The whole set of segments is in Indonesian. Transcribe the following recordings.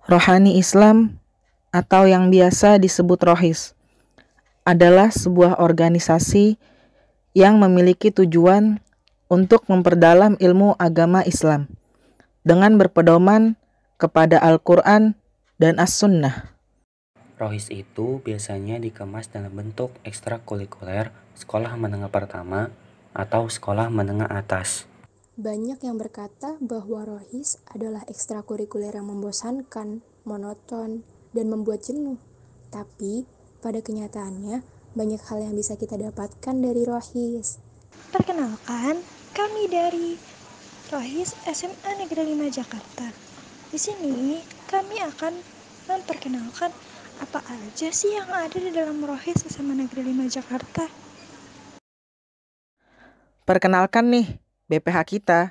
Rohani Islam atau yang biasa disebut Rohis adalah sebuah organisasi yang memiliki tujuan untuk memperdalam ilmu agama Islam dengan berpedoman kepada Al-Quran dan As-Sunnah. Rohis itu biasanya dikemas dalam bentuk ekstrakurikuler sekolah menengah pertama atau sekolah menengah atas. Banyak yang berkata bahwa Rohis adalah ekstrakurikuler yang membosankan, monoton, dan membuat jenuh. Tapi, pada kenyataannya, banyak hal yang bisa kita dapatkan dari Rohis. Perkenalkan, kami dari Rohis SMA Negeri 5 Jakarta. Di sini, kami akan memperkenalkan apa aja sih yang ada di dalam Rohis SMA Negeri 5 Jakarta. Perkenalkan nih, BPH kita.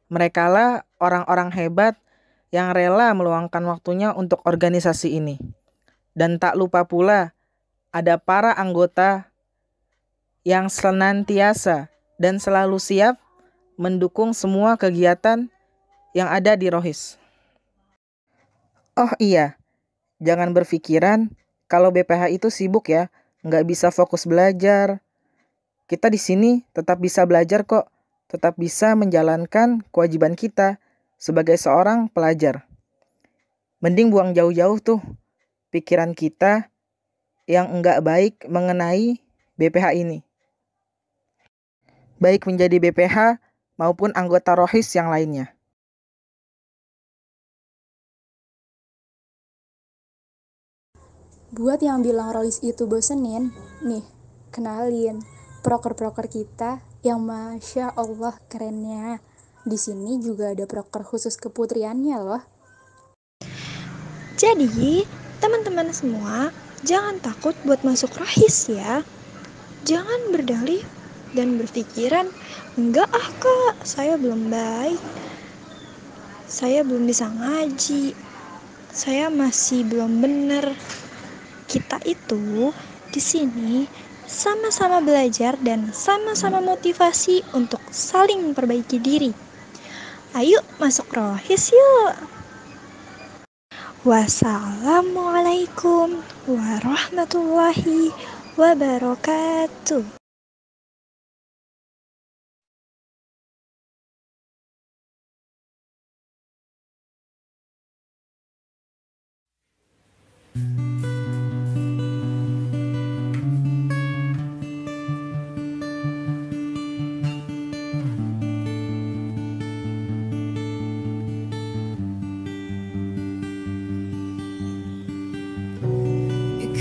Merekalah orang-orang hebat yang rela meluangkan waktunya untuk organisasi ini. Dan tak lupa pula, ada para anggota yang senantiasa dan selalu siap mendukung semua kegiatan yang ada di Rohis. Oh iya, jangan berpikiran kalau BPH itu sibuk ya, nggak bisa fokus belajar. Kita di sini tetap bisa belajar kok, tetap bisa menjalankan kewajiban kita sebagai seorang pelajar. Mending buang jauh-jauh tuh pikiran kita yang enggak baik mengenai BPH ini. Baik menjadi BPH maupun anggota Rohis yang lainnya. Buat yang bilang Rohis itu bosenin, nih, kenalin proker-proker kita yang Masya Allah kerennya. Di sini juga ada proker khusus keputriannya loh. Jadi, teman-teman semua, jangan takut buat masuk Rohis ya. Jangan berdalih dan berpikiran, enggak kak, saya belum baik. Saya belum bisa ngaji. Saya masih belum benar. Kita itu di sini sama-sama belajar dan sama-sama motivasi untuk saling memperbaiki diri. Ayo masuk Rohis yuk. Wassalamualaikum warahmatullahi wabarakatuh.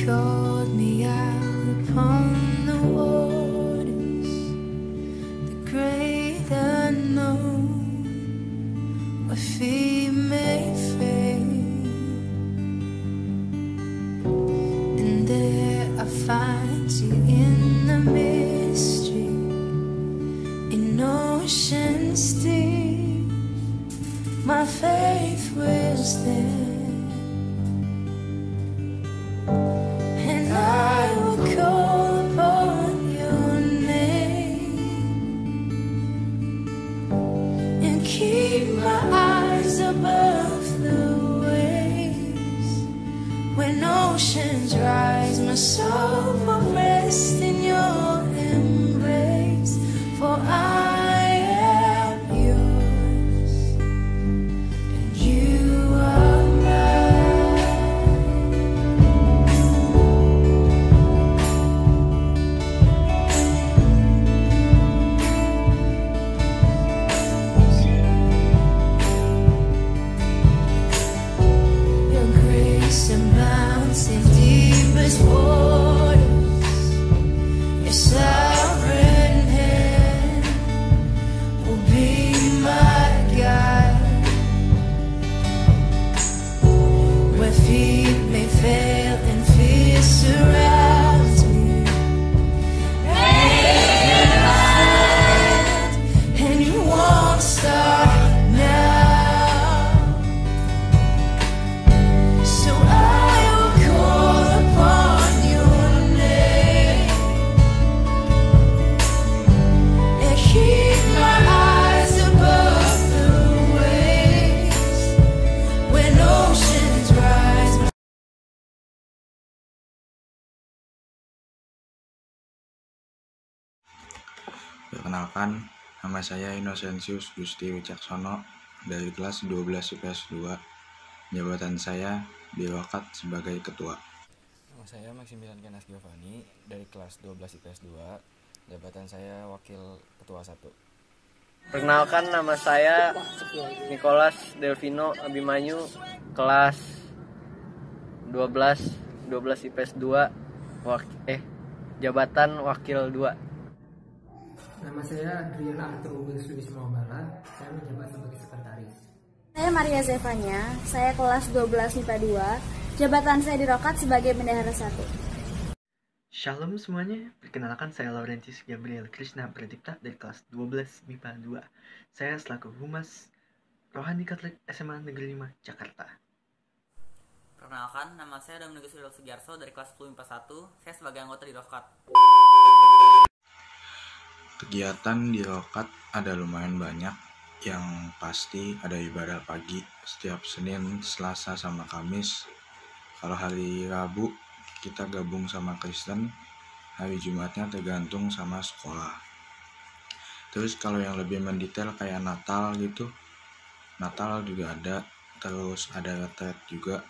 Called me out upon the waters, the great unknown, where feet may fail, and there I find you in the mystery, in oceans deep. My faith will stand. Keep my eyes above the waves. When oceans rise, my soul will rest in your embrace. For I am yours, and you are mine. Amounts in deepest waters, Perkenalkan, nama saya Innocentius Gusti Wicaksono dari kelas 12 IPS 2. Jabatan saya birokrat sebagai ketua. Nama saya Maximilian Kenas Giovanni dari kelas 12 IPS 2. Jabatan saya wakil ketua 1. Perkenalkan, nama saya Nicholas Delvino Abimanyu, kelas 12 IPS 2, jabatan wakil 2. Nama saya Adrian Arthur Wisma Bala, saya menjabat sebagai sekretaris. Saya Maria Zevanya, saya kelas 12 MIPA 2, jabatan saya di Rokat sebagai bendahara 1. Shalom semuanya, perkenalkan saya Laurentius Gabriel Krishna Pradipta dari kelas 12 MIPA 2. Saya selaku Humas Rohani Katolik SMA Negeri 5, Jakarta. Perkenalkan, nama saya Dominikus Willow Sugiarso dari kelas 10 MIPA 1. Saya sebagai anggota di Rokat. Kegiatan di Rokat ada lumayan banyak. Yang pasti ada ibadah pagi setiap Senin, Selasa, sama Kamis. Kalau hari Rabu kita gabung sama Kristen, hari Jumatnya tergantung sama sekolah. Terus kalau yang lebih mendetail kayak Natal gitu, Natal juga ada, terus ada retret juga,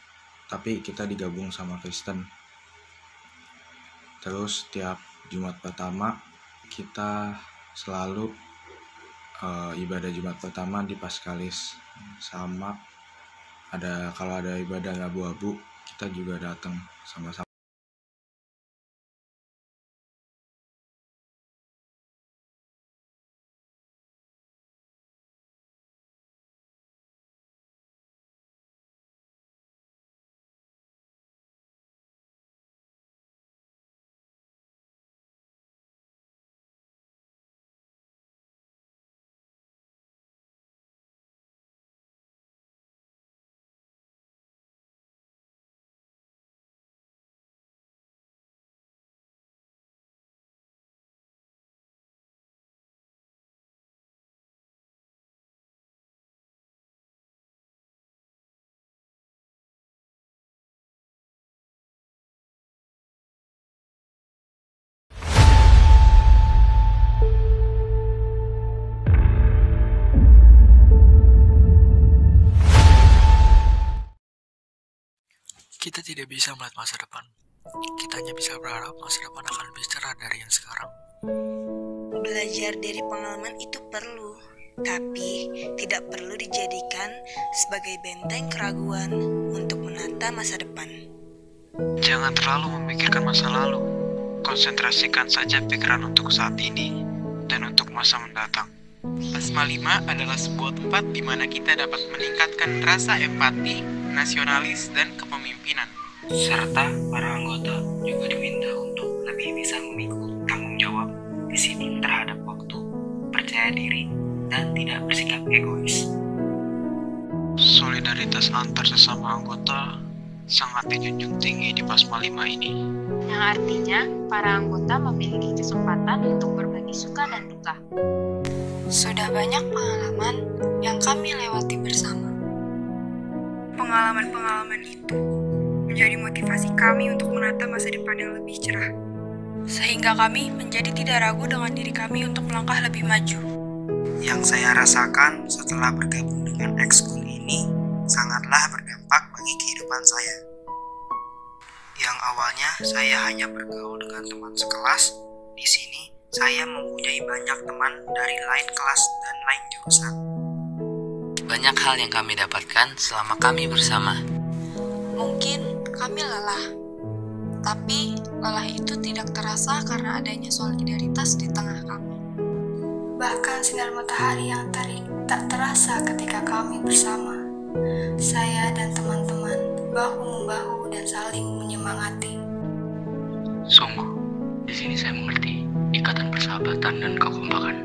tapi kita digabung sama Kristen. Terus tiap Jumat pertama kita selalu ibadah Jumat pertama di Paskalis, sama kalau ada ibadah abu-abu kita juga datang sama-sama. Kita tidak bisa melihat masa depan. Kita hanya bisa berharap masa depan akan lebih cerah dari yang sekarang. Belajar dari pengalaman itu perlu, tapi tidak perlu dijadikan sebagai benteng keraguan untuk menata masa depan. Jangan terlalu memikirkan masa lalu. Konsentrasikan saja pikiran untuk saat ini dan untuk masa mendatang. Pasma 5 adalah sebuah tempat di mana kita dapat meningkatkan rasa empati, nasionalis, dan kepemimpinan. Serta para anggota juga diminta untuk lebih bisa memikul tanggung jawab, disiplin terhadap waktu, percaya diri, dan tidak bersikap egois. Solidaritas antar sesama anggota sangat dijunjung tinggi di Pasma 5 ini. Yang artinya, para anggota memiliki kesempatan untuk berbagi suka dan duka. Sudah banyak pengalaman yang kami lewati bersama. Pengalaman-pengalaman itu menjadi motivasi kami untuk menata masa depan yang lebih cerah. Sehingga kami menjadi tidak ragu dengan diri kami untuk melangkah lebih maju. Yang saya rasakan setelah bergabung dengan ekskul ini sangatlah berdampak bagi kehidupan saya. Yang awalnya saya hanya bergaul dengan teman sekelas, di sini saya mempunyai banyak teman dari lain kelas dan lain jurusan. Banyak hal yang kami dapatkan selama kami bersama. Mungkin kami lelah, tapi lelah itu tidak terasa karena adanya solidaritas di tengah kami. Bahkan sinar matahari yang terik tak terasa ketika kami bersama. Saya dan teman-teman bahu-membahu dan saling menyemangati. Sungguh, di sini saya mengerti ikatan persahabatan dan kekompakan.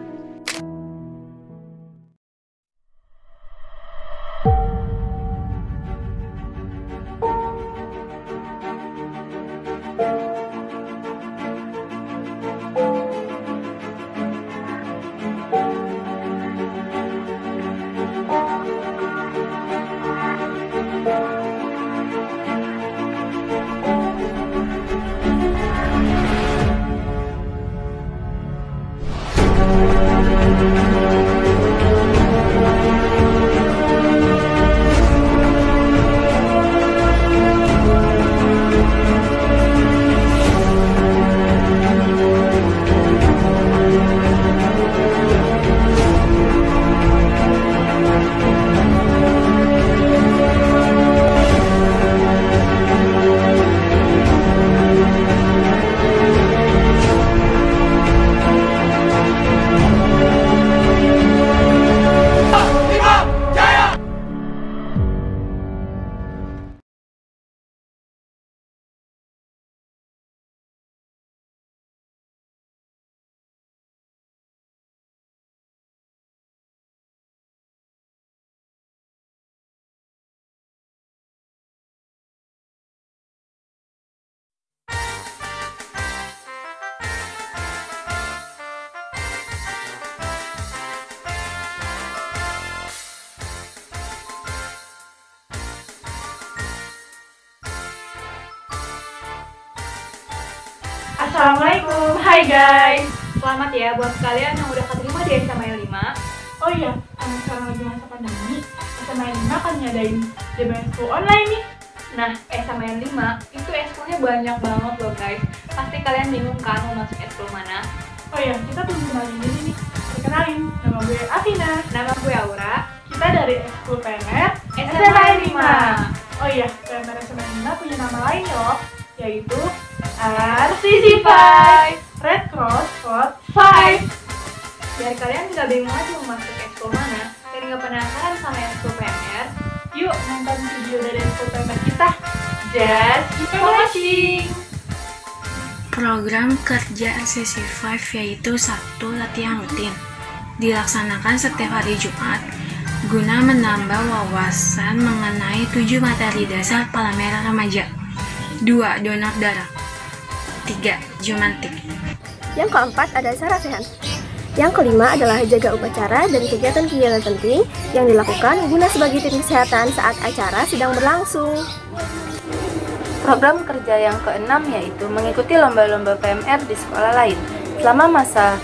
Assalamualaikum, hai guys. Selamat ya buat kalian yang udah keterima di SMA 5. Oh iya, karena sekarang lagi masa pandemi, SMA 5 akan ngadain jam school online nih. Nah, SMA 5 itu eskulnya banyak banget loh guys. Pasti kalian bingung kan mau masuk eskul mana? Oh iya, kita belum kenalin diri nih. Perkenalin, nama gue Afina. Nama gue Aura. Kita dari eskul PMR SMA 5. Oh iya, PMR SMA 5 punya nama lain loh, yaitu RCC5, Red Cross Code 5. Biar kalian nggak bingung aja mau masuk eskul mana dan nggak penasaran sama eskul PMR, yuk nonton video dari eskul PMR kita. Just keep watching. Program kerja RCC5 yaitu 1. Latihan rutin dilaksanakan setiap hari Jumat guna menambah wawasan mengenai 7 materi dasar Palang Merah Remaja. 2. Donor darah. 3. Jumantik. Yang keempat ada sarasehan. Yang kelima adalah jaga upacara dan kegiatan-kegiatan penting yang dilakukan guna sebagai tim kesehatan saat acara sedang berlangsung. Program kerja yang keenam yaitu mengikuti lomba-lomba PMR di sekolah lain. Selama masa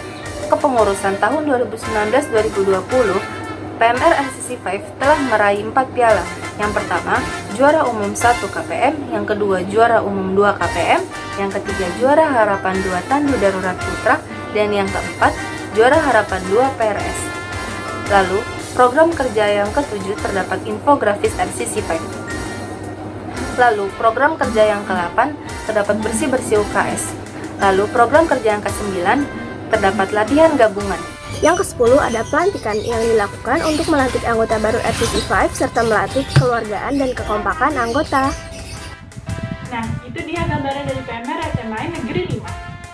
kepengurusan tahun 2019-2020, PMR RCC5 telah meraih 4 piala. Yang pertama, juara umum 1 KPM, yang kedua juara umum 2 KPM, yang ketiga juara harapan 2 Tandu Darurat Putra, dan yang keempat juara harapan 2 PRS. Lalu, program kerja yang ke-7 terdapat infografis RCC5. Lalu, program kerja yang ke-8 terdapat bersih-bersih UKS. Lalu, program kerja yang ke-9 terdapat latihan gabungan. Yang ke-10 ada pelantikan yang dilakukan untuk melantik anggota baru RCC5 serta melatih kekeluargaan dan kekompakan anggota. Nah, itu dia gambaran dari PMR SMA Negeri 5.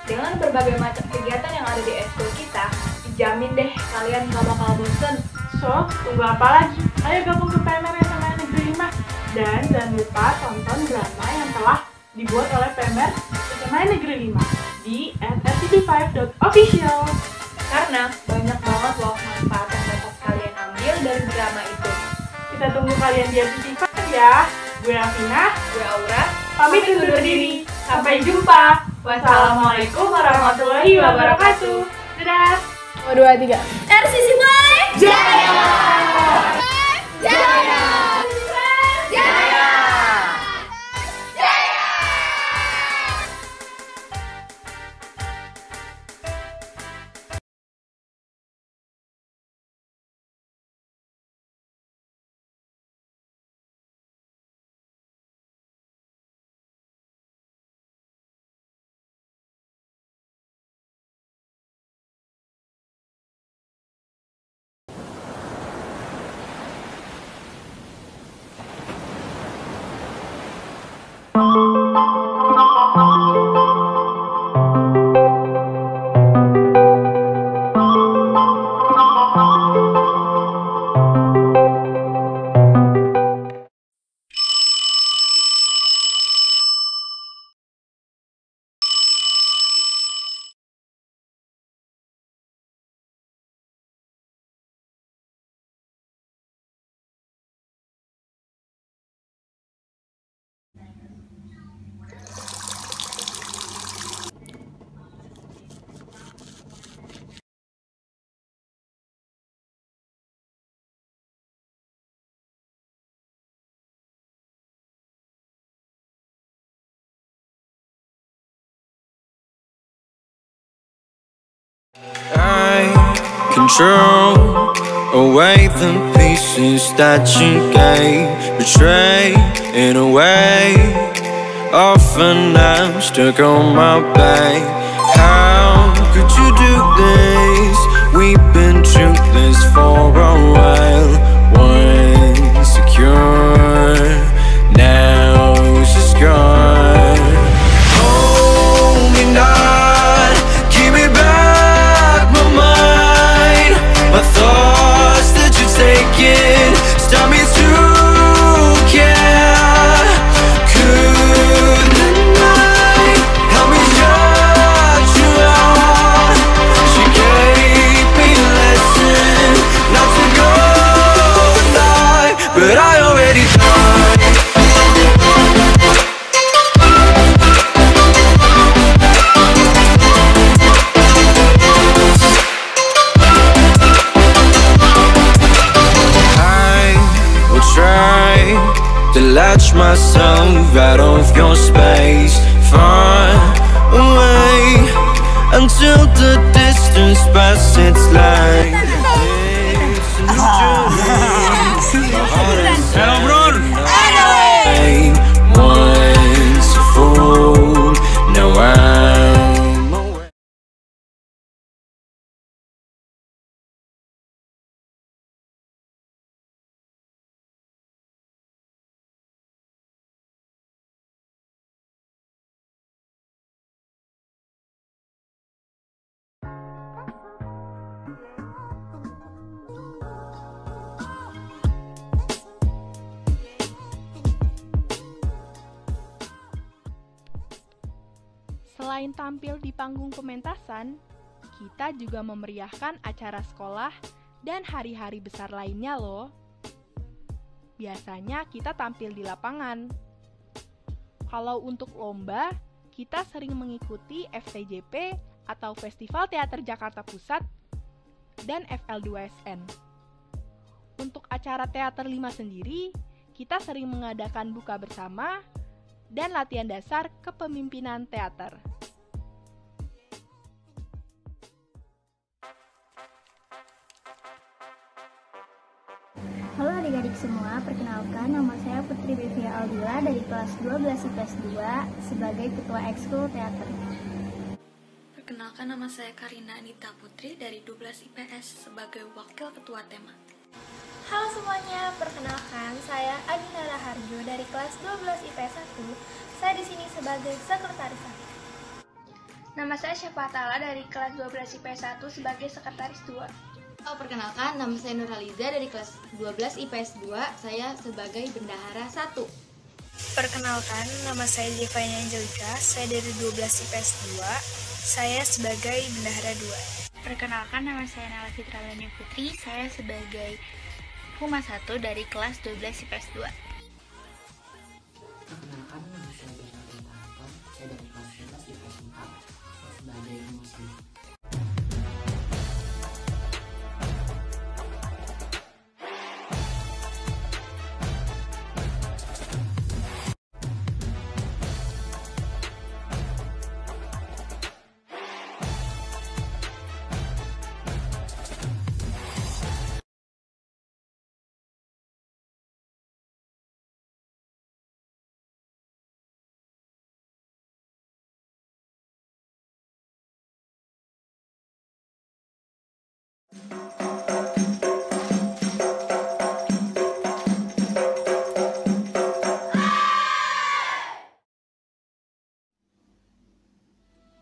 Dengan berbagai macam kegiatan yang ada di eskul kita, dijamin deh kalian gak bakal bosen. So, tunggu apa lagi? Ayo gabung ke PMR SMA Negeri 5. Dan jangan lupa tonton drama yang telah dibuat oleh PMR SMA Negeri 5 di @rcc5.official. Karena banyak banget loh manfaat yang dapat kalian ambil dari drama itu. Kita tunggu kalian di RCC5 ya. Gue Afina, gue Aura, pamit undur diri. Sampai jumpa. Wassalamualaikum warahmatullahi wabarakatuh. Dadah. 1, 2, 3. RCC5 Jaya! Jaya! I control away the pieces that you gave, betray in a way. Often I'm stuck on my back. How could you do this? We've been through this for a while. Once secure, now it's just gone. Hold me not, give me back my mind. My thoughts that you're taking stop me to care. Could the night help me shut you out? She gave me a lesson not to go. myself out of your space, far away, until the distance passes. It's like it's a new journey. Hello, bro. Once a fool, now I'm away. Selain tampil di panggung pementasan, kita juga memeriahkan acara sekolah dan hari-hari besar lainnya loh. Biasanya kita tampil di lapangan. Kalau untuk lomba, kita sering mengikuti FTJP atau Festival Teater Jakarta Pusat dan FL2SN. Untuk acara Teater 5 sendiri, kita sering mengadakan buka bersama dan latihan dasar kepemimpinan teater. Halo adik-adik semua, perkenalkan nama saya Putri Bevia Aldila dari kelas 12 IPS 2 sebagai Ketua Ekskul Teater. Perkenalkan nama saya Karina Anita Putri dari 12 IPS sebagai Wakil Ketua Tema. Halo semuanya, perkenalkan saya Adina Raharjo dari kelas 12 IPS 1. Saya di sini sebagai Sekretaris 1. Nama saya Syafa Tala dari kelas 12 IPS 1 sebagai Sekretaris 2. Perkenalkan, nama saya Nurhaliza dari kelas 12 IPS 2, saya sebagai Bendahara 1. Perkenalkan, nama saya Jevanya Angelika, saya dari 12 IPS 2, saya sebagai Bendahara 2. Perkenalkan, nama saya Nala Fitralani Putri, saya sebagai Humas 1 dari kelas 12 IPS 2. Perkenalkan, nama saya Bernardin Anton, saya dari kelas 11 IPS 4, saya sebagai Humas 2.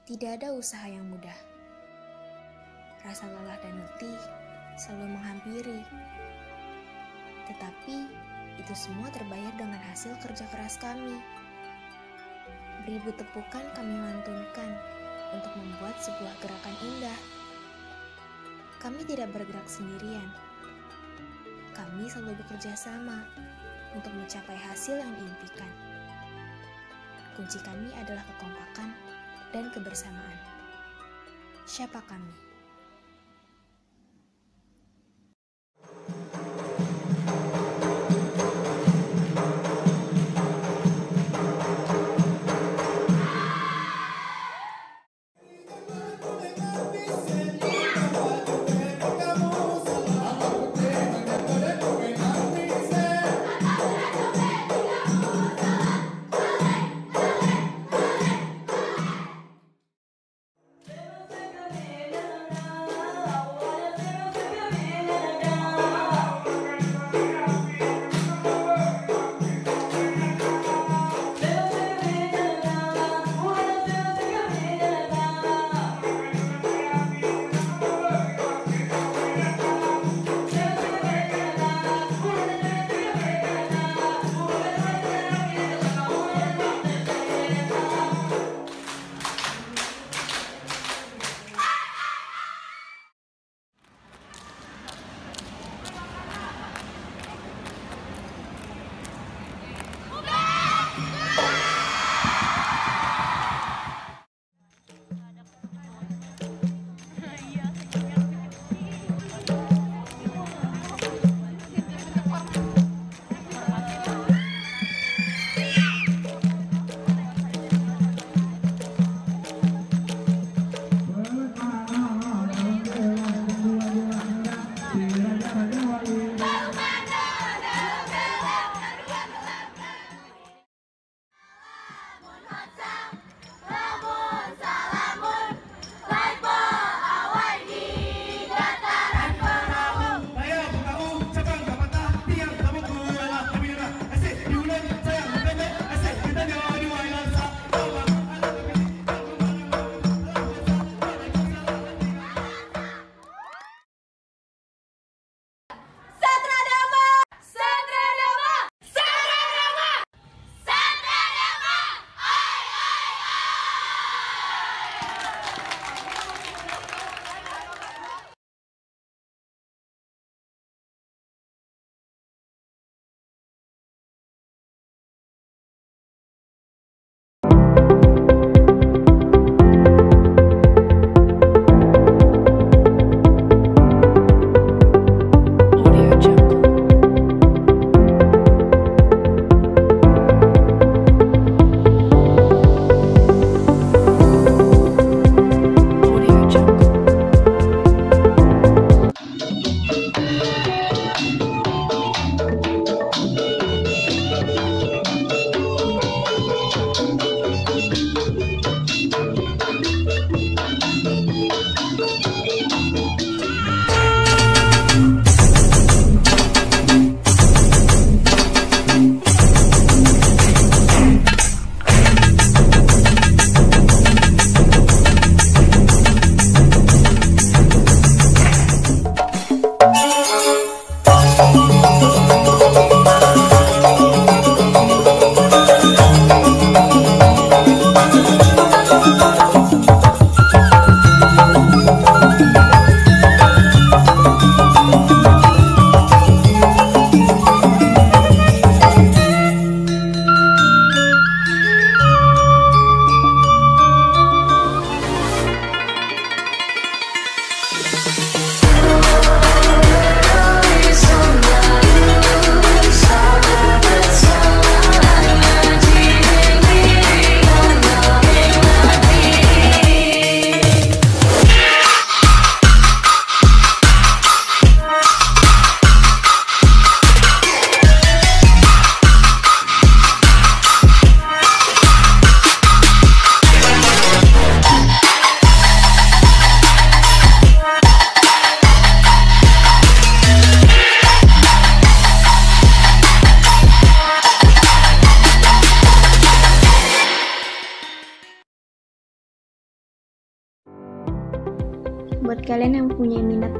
Tidak ada usaha yang mudah. Rasa lelah dan letih selalu menghampiri. Tetapi itu semua terbayar dengan hasil kerja keras kami. Beribu tepukan kami lantunkan untuk membuat sebuah gerakan indah. Kami tidak bergerak sendirian. Kami selalu bekerja sama untuk mencapai hasil yang diimpikan. Kunci kami adalah kekompakan dan kebersamaan. Siapa kami?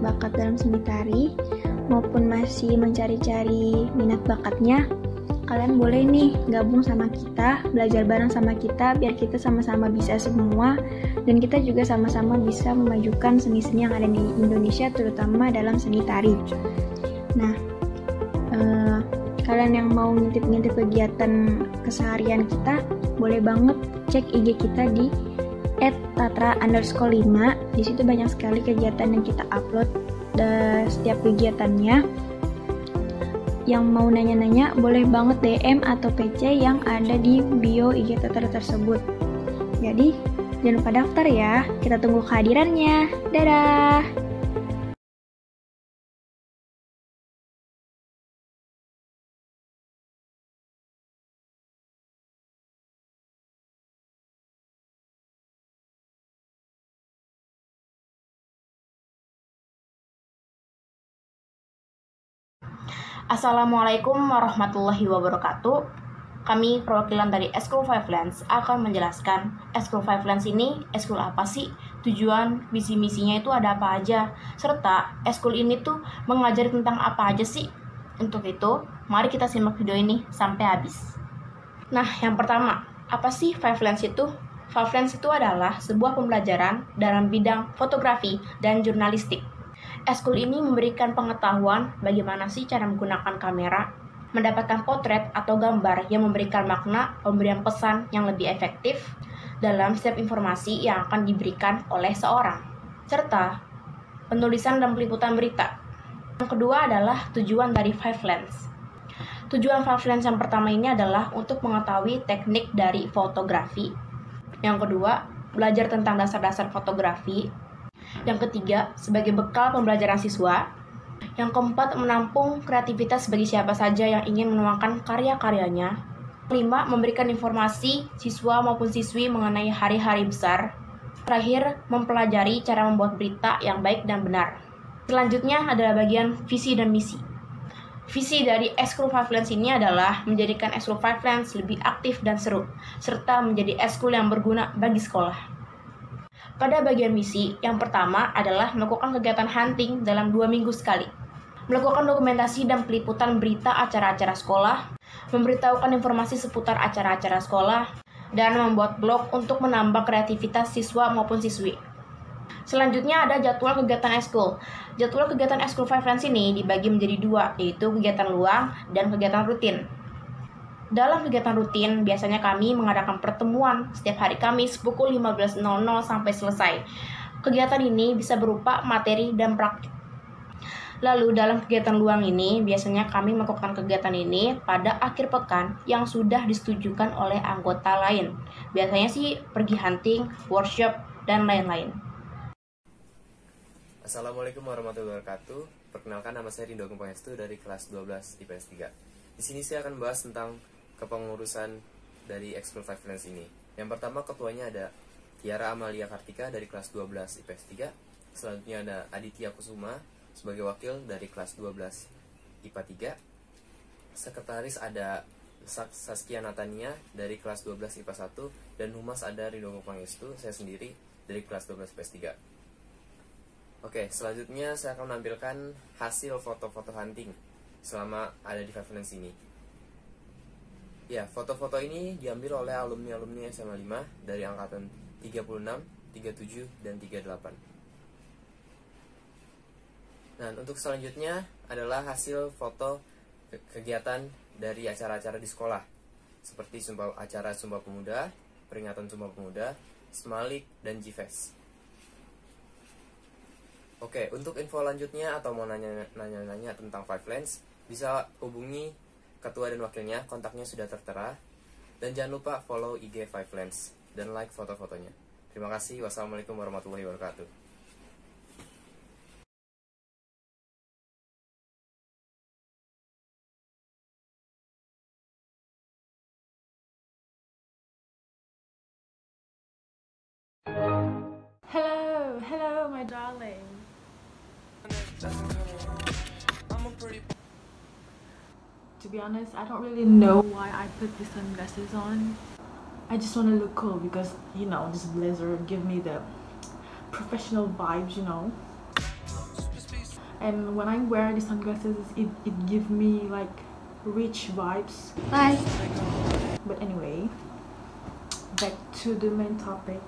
bakat dalam seni tari maupun masih mencari-cari minat bakatnya, kalian boleh nih gabung sama kita, belajar bareng sama kita biar kita sama-sama bisa semua dan kita juga sama-sama bisa memajukan seni-seni yang ada di Indonesia, terutama dalam seni tari. Nah, kalian yang mau ngintip-ngintip kegiatan keseharian kita, boleh banget cek IG kita di @tatra_5. Di situ banyak sekali kegiatan yang kita upload setiap kegiatannya. Yang mau nanya-nanya boleh banget DM atau PC yang ada di bio IG Tatra tersebut. Jadi jangan lupa daftar ya. Kita tunggu kehadirannya. Dadah. Assalamualaikum warahmatullahi wabarakatuh. Kami perwakilan dari Eskul Five Lands akan menjelaskan Eskul Five Lands ini eskul apa sih, tujuan, visi-misinya itu ada apa aja, serta eskul ini tuh mengajari tentang apa aja sih. Untuk itu, mari kita simak video ini sampai habis. Nah, yang pertama, apa sih Five Lands itu? Five Lands itu adalah sebuah pembelajaran dalam bidang fotografi dan jurnalistik. Eskul ini memberikan pengetahuan bagaimana sih cara menggunakan kamera, mendapatkan potret atau gambar yang memberikan makna pemberian pesan yang lebih efektif dalam setiap informasi yang akan diberikan oleh seorang, serta penulisan dan peliputan berita. Yang kedua adalah tujuan dari Five Lands. Tujuan Five Lands yang pertama ini adalah untuk mengetahui teknik dari fotografi. Yang kedua, belajar tentang dasar-dasar fotografi. Yang ketiga, sebagai bekal pembelajaran siswa. Yang keempat, menampung kreativitas bagi siapa saja yang ingin menuangkan karya-karyanya. Kelima, memberikan informasi siswa maupun siswi mengenai hari-hari besar. Terakhir, mempelajari cara membuat berita yang baik dan benar. Selanjutnya adalah bagian visi dan misi. Visi dari Eskul Five Lands ini adalah menjadikan Eskul Five Lands lebih aktif dan seru, serta menjadi eskul yang berguna bagi sekolah. Pada bagian misi, yang pertama adalah melakukan kegiatan hunting dalam 2 minggu sekali. Melakukan dokumentasi dan peliputan berita acara-acara sekolah, memberitahukan informasi seputar acara-acara sekolah, dan membuat blog untuk menambah kreativitas siswa maupun siswi. Selanjutnya ada jadwal kegiatan eskul. Jadwal kegiatan Eskul Five Lands ini dibagi menjadi 2, yaitu kegiatan luang dan kegiatan rutin. Dalam kegiatan rutin, biasanya kami mengadakan pertemuan setiap hari Kamis pukul 15.00 sampai selesai. Kegiatan ini bisa berupa materi dan praktik. Lalu dalam kegiatan luang ini, biasanya kami melakukan kegiatan ini pada akhir pekan yang sudah disetujukan oleh anggota lain. Biasanya sih pergi hunting, workshop, dan lain-lain. Assalamualaikum warahmatullahi wabarakatuh. Perkenalkan, nama saya Rindo Agung Pangestu dari kelas 12 IPS 3. Di sini saya akan bahas tentang kepengurusan dari Eskul Five Lands ini. Yang pertama, ketuanya ada Tiara Amalia Kartika dari kelas 12 IPS 3. Selanjutnya ada Aditya Kusuma sebagai wakil dari kelas 12 IPA 3. Sekretaris ada Saskia Natania dari kelas 12 IPA 1. Dan Humas ada Rindo Pangestu, saya sendiri dari kelas 12 IPS 3. Oke, selanjutnya saya akan menampilkan hasil foto-foto hunting selama ada di Five Lands ini. Ya, foto-foto ini diambil oleh alumni-alumni SMA 5 dari angkatan 36, 37, dan 38. Nah, untuk selanjutnya adalah hasil foto kegiatan dari acara-acara di sekolah, seperti acara Sumpah Pemuda, peringatan Sumpah Pemuda, Smalik, dan G-Fest. Oke, untuk info lanjutnya atau mau nanya-nanya tentang Five Lands, bisa hubungi ketua dan wakilnya, kontaknya sudah tertera. Dan jangan lupa follow IG Five Lands dan like foto-fotonya. Terima kasih. Wassalamualaikum warahmatullahi wabarakatuh. Hello, my darling. To be honest, I don't really know why I put these sunglasses on. I just want to look cool because, you know, this blazer give me the professional vibes, you know. and when I wear the sunglasses, it gives me like rich vibes. Bye. But anyway, back to the main topic.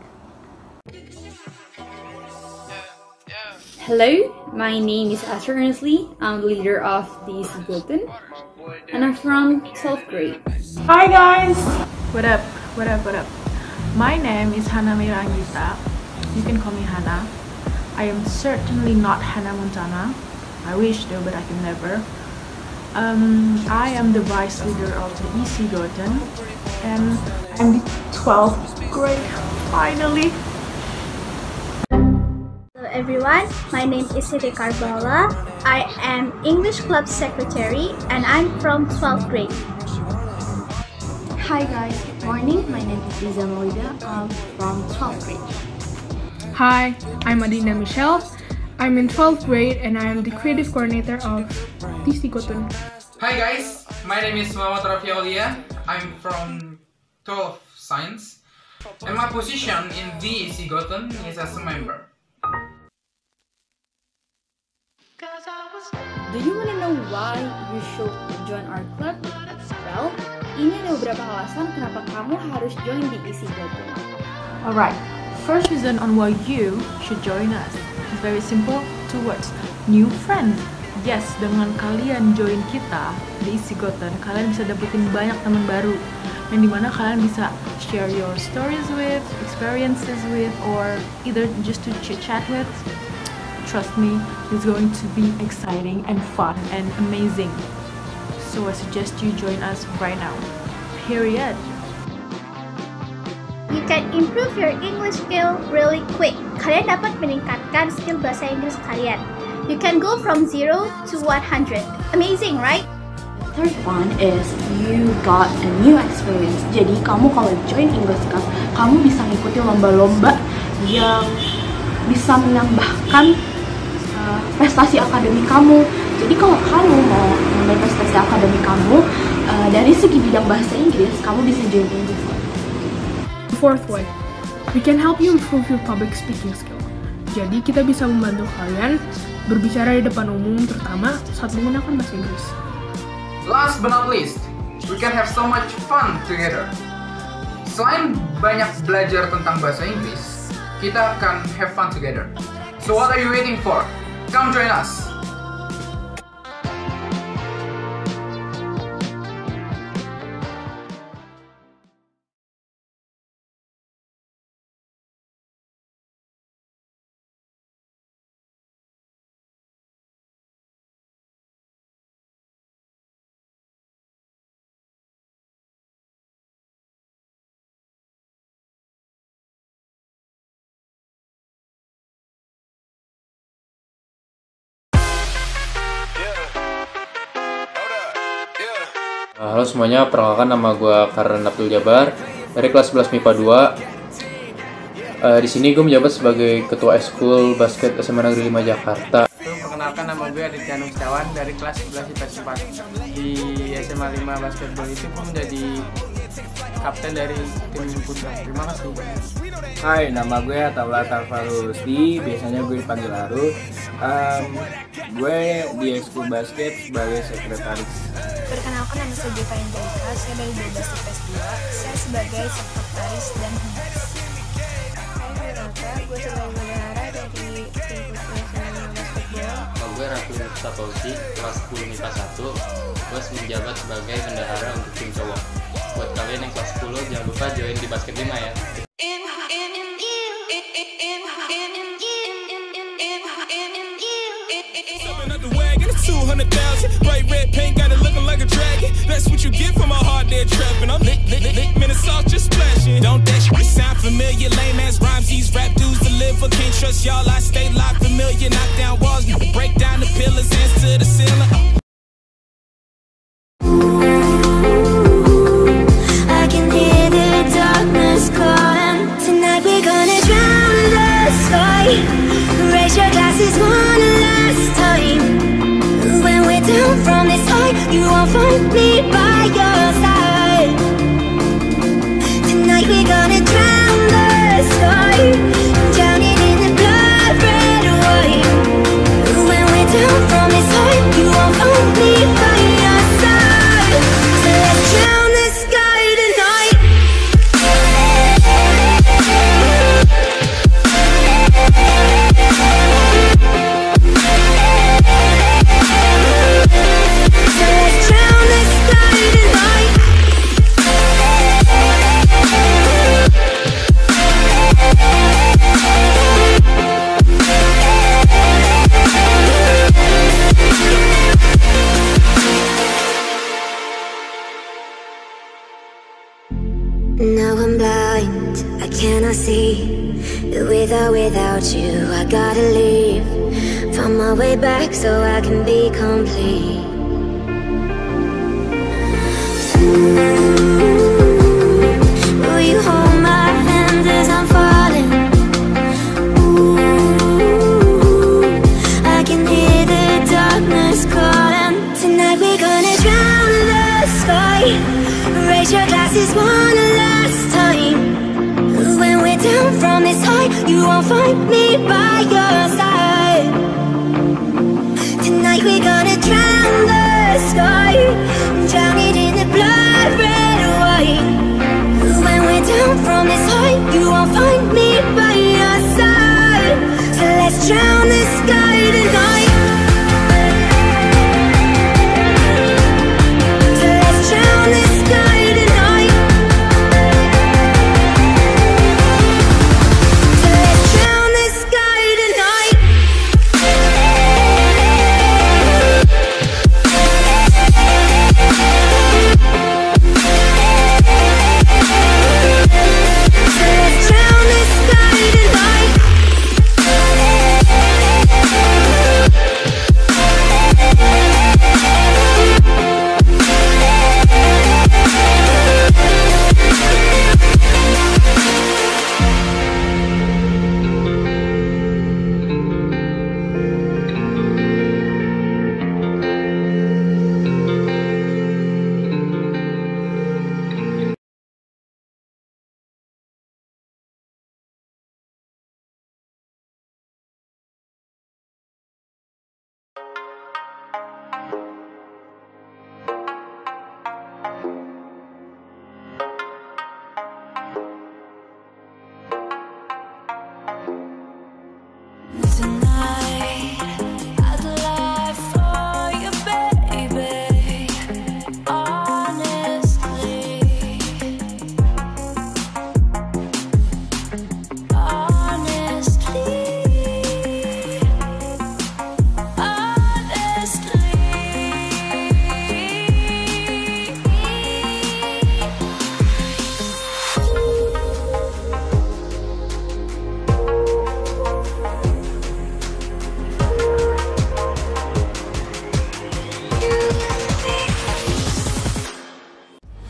Hello, my name is Asher Ernestly. I'm the leader of the Singleton, and I'm from 12th grade. Hi guys! What up? My name is Hannah Mirangita. You can call me Hannah. I am certainly not Hannah Montana. I wish though, but I can never. I am the vice leader of the EC Goten, and I'm the 12th grade, finally. Hello everyone, my name is Siti Karbala. I am English Club Secretary and I'm from 12th grade. Hi guys, good morning. My name is Liza Maulida. I'm from 12th grade. Hi, I'm Adina Michelle. I'm in 12th grade and I am the creative coordinator of DC Goten. Hi guys, my name is Muhammad Rafi Aulia. I'm from 12th Science and my position in DC Goten is as a member. Do you want to know why you should join our club? Well, ini ada beberapa alasan kenapa kamu harus join di EC Goten. Alright, first reason on why you should join us is very simple, 2 words, new friend. Yes, dengan kalian join kita di EC Goten, kalian bisa dapetin banyak teman baru yang dimana kalian bisa share your stories with, experiences with, or either just to chit-chat with. Trust me, it's going to be exciting and fun and amazing. So I suggest you join us right now. Period. You can improve your English skill really quick. Kalian dapat meningkatkan skill bahasa Inggris kalian. You can go from 0 to 100. Amazing, right? Third one is you got a new experience. Jadi kamu kalau join English Club, kamu bisa ngikuti lomba-lomba yang bisa menambahkan prestasi akademik kamu. Jadi kalau kamu mau menambah prestasi akademik kamu dari segi bidang bahasa Inggris, kamu bisa join English Club. Fourth one, we can help you improve your public speaking skill. Jadi kita bisa membantu kalian berbicara di depan umum, terutama saat menggunakan bahasa Inggris. Last but not least, we can have so much fun together. Selain banyak belajar tentang bahasa Inggris, kita akan have fun together. So what are you waiting for? Come join us! Halo semuanya, perkenalkan nama gue Karan Abdul Jabar dari kelas 11 MIPA 2. Di sini gue menjabat sebagai ketua ekskul basket SMA Negeri 5 Jakarta. Perkenalkan nama gue Aditya Nustawan dari kelas 11 IPS 4. Di SMA 5 basketball itu gue menjadi kapten dari tim putra. Terima kasih. Hai, nama gue Ataullah Tarfaru Rusdi, biasanya gue dipanggil Aru. Gue di ekskul basket sebagai sekretaris. Perkenalkan, nama saya Jiva Angelika, saya dari 12 IPS 2, saya sebagai sekretaris dan humas. Hai, gue Raka, gue sebagai bendahara dari tim putra SMA basketball. Gue Ratu Sapausi, kelas 10 MIPA 1, gue menjabat sebagai bendahara untuk tim cowok. Buat kalian yang kelas 10, jangan lupa join di basket 5 ya. Bright red paint got it looking like a dragon. That's what you get from a hard dead trapping. I'm lit, minute sauce just splashing. Don't that shit sound familiar? Lame ass rhymes, these rap dudes deliver. Can't trust y'all, I stay locked familiar. Knock down walls, break down the pillars, hands to the ceiling. I can hear the darkness calling. Tonight we're gonna drown the sky. Raise your glasses one last time. When we're down from this high, you won't find me by your side. Tonight we're gonna drown the sky, drown it in the blood red wine. When we're down from see. With or without you, I gotta leave. Find my way back so I can be complete. Will you hold my hand as I'm falling? I can hear the darkness calling. Tonight we're gonna drown the sky. Raise your glasses one last time. When we're down from this high, you won't find me by your side. Tonight we're gonna drown the sky, drown it in the blood red and white. When we're down from this high, you won't find me by your side. So let's drown the sky tonight. So let's drown the sky tonight. So let's drown the sky tonight. So let's drown the sky tonight.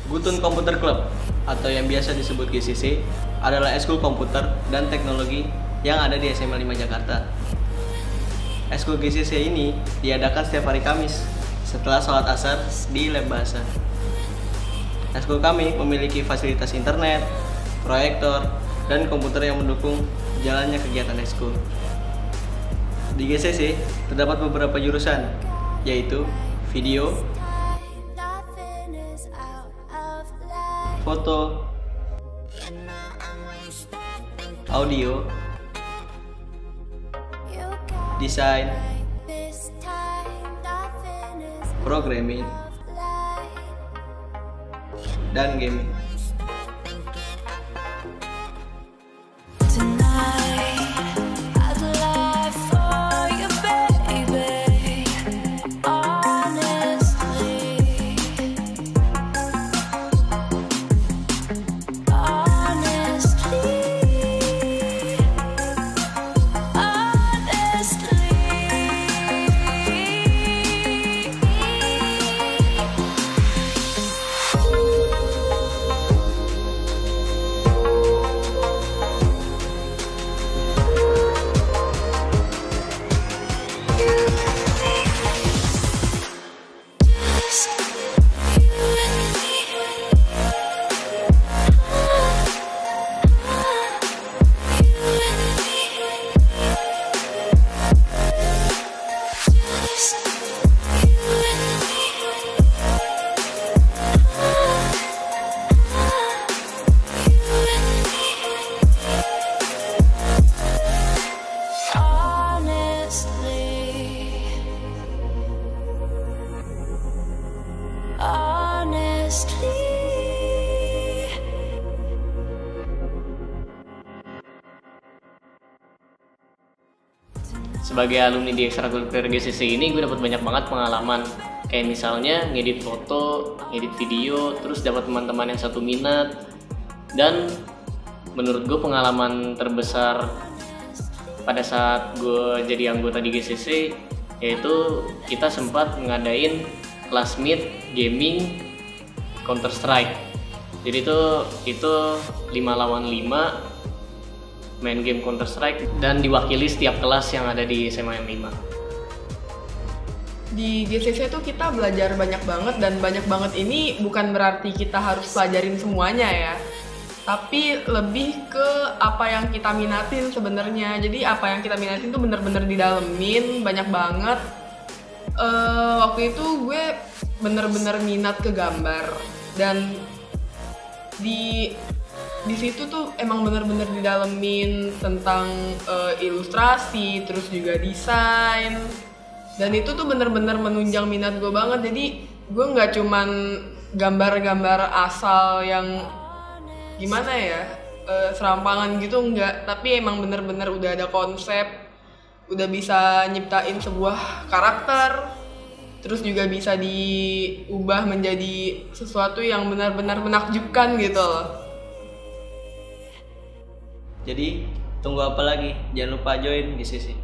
Gutun Computer Club atau yang biasa disebut GCC adalah eskul komputer dan teknologi yang ada di SMA 5 Jakarta. Eskul GCC ini diadakan setiap hari Kamis setelah sholat asar di lab bahasa. Eskul kami memiliki fasilitas internet, proyektor, dan komputer yang mendukung jalannya kegiatan eskul. Di GCC terdapat beberapa jurusan, yaitu video, foto, audio, desain, programming, dan gaming. Sebagai alumni di ekstrakurikuler GCC ini, gue dapat banyak banget pengalaman. Kayak misalnya ngedit foto, ngedit video, terus dapat teman-teman yang satu minat. Dan menurut gue pengalaman terbesar pada saat gue jadi anggota di GCC yaitu kita sempat ngadain kelas meet gaming Counter Strike. Jadi itu 5 lawan 5 main game Counter Strike dan diwakili setiap kelas yang ada di SMA 5. Di GCC itu kita belajar banyak banget, dan banyak banget ini bukan berarti kita harus pelajarin semuanya ya, tapi lebih ke apa yang kita minatin sebenarnya. Jadi apa yang kita minatin tuh bener-bener didalemin banyak banget. Waktu itu gue bener-bener minat ke gambar, dan di situ tuh emang bener-bener didalemin tentang ilustrasi, terus juga desain, dan itu tuh bener-bener menunjang minat gue banget. Jadi gue nggak cuman gambar-gambar asal yang gimana ya, serampangan gitu, enggak, tapi emang bener-bener udah ada konsep, udah bisa nyiptain sebuah karakter, terus juga bisa diubah menjadi sesuatu yang benar-benar menakjubkan gitu loh. Jadi tunggu apa lagi? Jangan lupa join GCC.